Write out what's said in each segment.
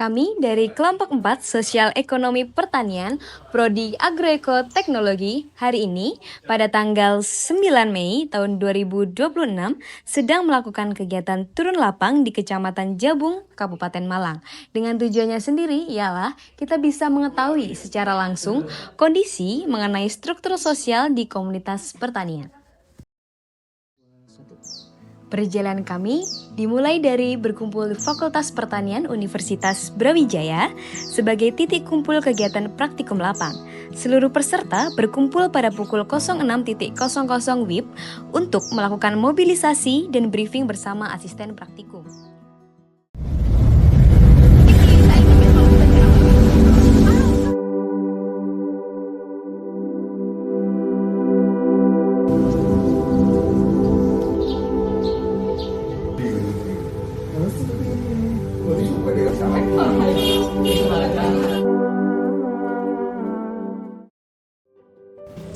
Kami dari kelompok 4 Sosial Ekonomi Pertanian, Prodi Agroeko Teknologi, hari ini pada tanggal 9 Mei tahun 2026 sedang melakukan kegiatan turun lapang di Kecamatan Jabung, Kabupaten Malang. Dengan tujuannya sendiri ialah kita bisa mengetahui secara langsung kondisi mengenai struktur sosial di komunitas pertanian. Perjalanan kami dimulai dari berkumpul di Fakultas Pertanian Universitas Brawijaya sebagai titik kumpul kegiatan praktikum lapang. Seluruh peserta berkumpul pada pukul 06.00 WIB untuk melakukan mobilisasi dan briefing bersama asisten praktikum.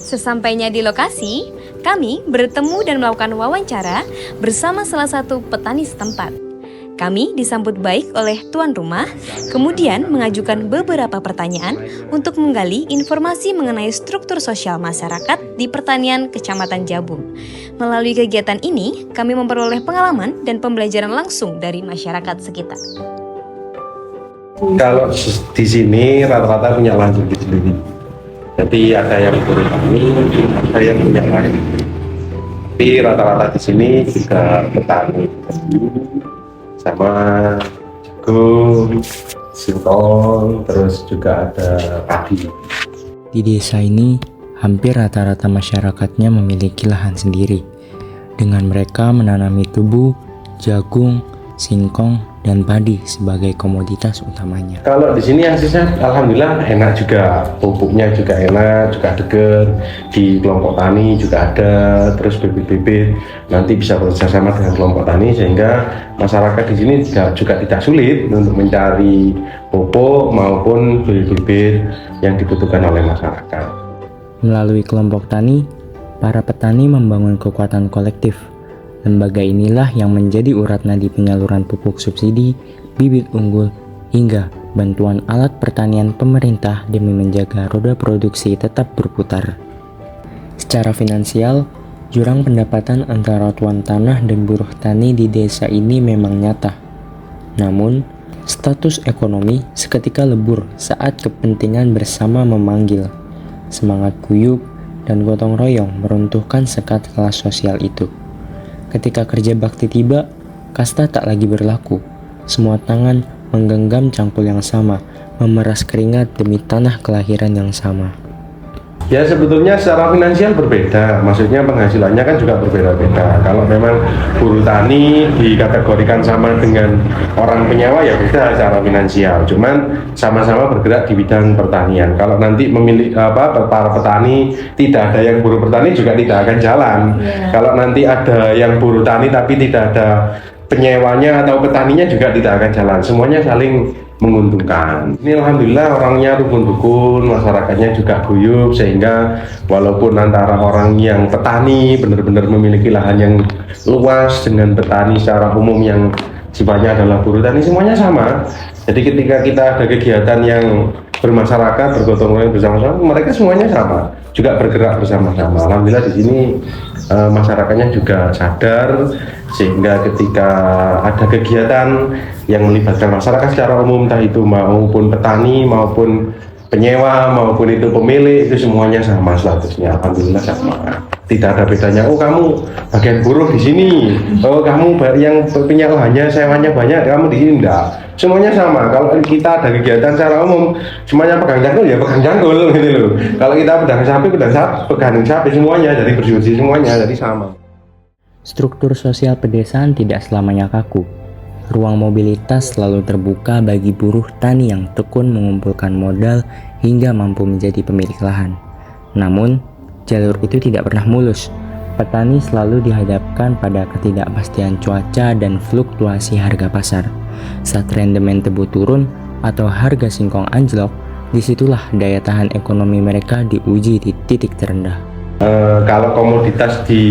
Sesampainya di lokasi, kami bertemu dan melakukan wawancara bersama salah satu petani setempat. Kami disambut baik oleh tuan rumah, kemudian mengajukan beberapa pertanyaan untuk menggali informasi mengenai struktur sosial masyarakat di pertanian Kecamatan Jabung. Melalui kegiatan ini, kami memperoleh pengalaman dan pembelajaran langsung dari masyarakat sekitar. Kalau di sini rata-rata punya lahan sendiri. Jadi ada yang bertani, ada yang punya lahan. Tapi rata-rata di sini juga petani, sama jagung, singkong, terus juga ada padi. Di desa ini, hampir rata-rata masyarakatnya memiliki lahan sendiri. Dengan mereka menanami tebu, jagung, singkong, dan padi sebagai komoditas utamanya. Kalau di sini hasilnya alhamdulillah enak juga, pupuknya juga enak, juga deket. Di kelompok tani juga ada, terus bibit-bibit nanti bisa bekerjasama dengan kelompok tani sehingga masyarakat di sini juga tidak sulit untuk mencari pupuk maupun bibit-bibit yang dibutuhkan oleh masyarakat. Melalui kelompok tani, para petani membangun kekuatan kolektif. Lembaga inilah yang menjadi urat nadi penyaluran pupuk subsidi, bibit unggul, hingga bantuan alat pertanian pemerintah demi menjaga roda produksi tetap berputar. Secara finansial, jurang pendapatan antara tuan tanah dan buruh tani di desa ini memang nyata. Namun, status ekonomi seketika lebur saat kepentingan bersama memanggil. Semangat guyup dan gotong royong meruntuhkan sekat kelas sosial itu. Ketika kerja bakti tiba, kasta tak lagi berlaku. Semua tangan menggenggam cangkul yang sama, memeras keringat demi tanah kelahiran yang sama. Ya sebetulnya secara finansial berbeda, maksudnya penghasilannya kan juga berbeda-beda. Kalau memang buruh tani dikategorikan sama dengan orang penyewa ya beda secara finansial. Cuman sama-sama bergerak di bidang pertanian. Kalau nanti memilih para petani tidak ada yang buruh petani juga tidak akan jalan. Kalau nanti ada yang buruh tani tapi tidak ada penyewanya atau petaninya juga tidak akan jalan. Semuanya saling menguntungkan. Ini alhamdulillah orangnya rukun-rukun, masyarakatnya juga guyup sehingga walaupun antara orang yang petani benar-benar memiliki lahan yang luas dengan petani secara umum yang sifatnya adalah buruh tani semuanya sama. Jadi ketika kita ada kegiatan yang bermasyarakat, bergotong royong bersama-sama, mereka semuanya sama, juga bergerak bersama-sama. Alhamdulillah di sini masyarakatnya juga sadar sehingga ketika ada kegiatan yang melibatkan masyarakat secara umum, entah itu maupun petani maupun penyewa maupun itu pemilik, itu semuanya sama statusnya. Alhamdulillah sama. Tidak ada bedanya. Oh kamu bagian buruh di sini. Oh kamu yang punya lahannya sewanya banyak, kamu di sini enggak. Semuanya sama. Kalau kita ada kegiatan secara umum, semuanya pegang jangkul ya pegang jangkul gitu loh. Kalau kita pegang sapi semuanya, jadi bersih-bersih semuanya, jadi sama. Struktur sosial pedesaan tidak selamanya kaku. Ruang mobilitas selalu terbuka bagi buruh tani yang tekun mengumpulkan modal hingga mampu menjadi pemilik lahan. Namun, jalur itu tidak pernah mulus. Petani selalu dihadapkan pada ketidakpastian cuaca dan fluktuasi harga pasar. Saat rendemen tebu turun atau harga singkong anjlok, disitulah daya tahan ekonomi mereka diuji di titik terendah. Kalau komoditas di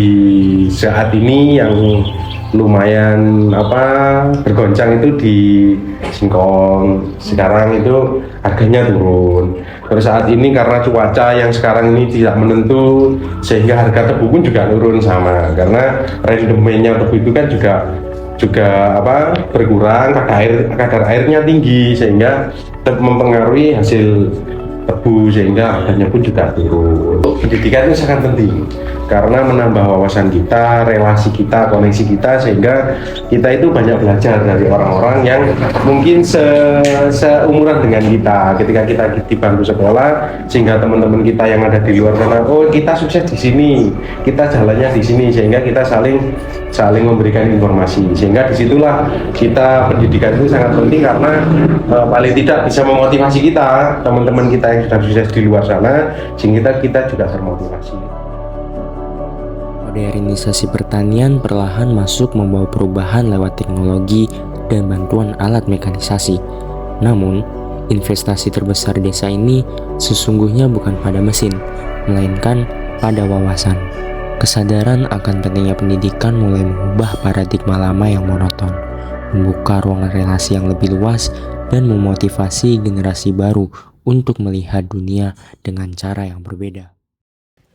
saat ini yang lumayan bergoncang itu di singkong, sekarang itu harganya turun. Terus saat ini karena cuaca yang sekarang ini tidak menentu, sehingga harga tebu pun juga turun sama, karena rendemennya tebu itu kan juga berkurang, kadar airnya tinggi, sehingga mempengaruhi hasil tebu, sehingga harganya pun juga turun. Pendidikan itu sangat penting karena menambah wawasan kita, relasi kita, koneksi kita, sehingga kita itu banyak belajar dari orang-orang yang mungkin seumuran dengan kita ketika kita di bangku sekolah, sehingga teman-teman kita yang ada di luar sana, oh kita sukses di sini, kita jalannya di sini, sehingga kita saling memberikan informasi, sehingga disitulah kita pendidikan itu sangat penting karena paling tidak bisa memotivasi kita, teman-teman kita yang sudah sukses di luar sana, sehingga kita juga termotivasi. Modernisasi pertanian perlahan masuk membawa perubahan lewat teknologi dan bantuan alat mekanisasi. Namun, investasi terbesar desa ini sesungguhnya bukan pada mesin, melainkan pada wawasan. Kesadaran akan pentingnya pendidikan mulai mengubah paradigma lama yang monoton, membuka ruang relasi yang lebih luas, dan memotivasi generasi baru untuk melihat dunia dengan cara yang berbeda.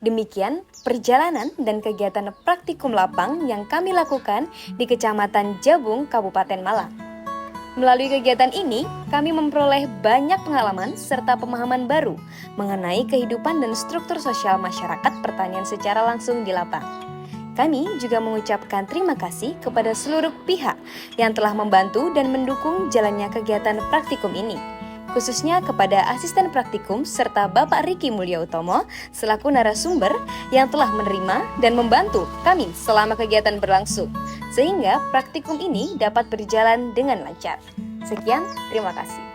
Demikian perjalanan dan kegiatan praktikum lapang yang kami lakukan di Kecamatan Jabung, Kabupaten Malang. Melalui kegiatan ini, kami memperoleh banyak pengalaman serta pemahaman baru mengenai kehidupan dan struktur sosial masyarakat pertanian secara langsung di lapang. Kami juga mengucapkan terima kasih kepada seluruh pihak yang telah membantu dan mendukung jalannya kegiatan praktikum ini, khususnya kepada asisten praktikum serta Bapak Riki Mulyautomo selaku narasumber yang telah menerima dan membantu kami selama kegiatan berlangsung, sehingga praktikum ini dapat berjalan dengan lancar. Sekian, terima kasih.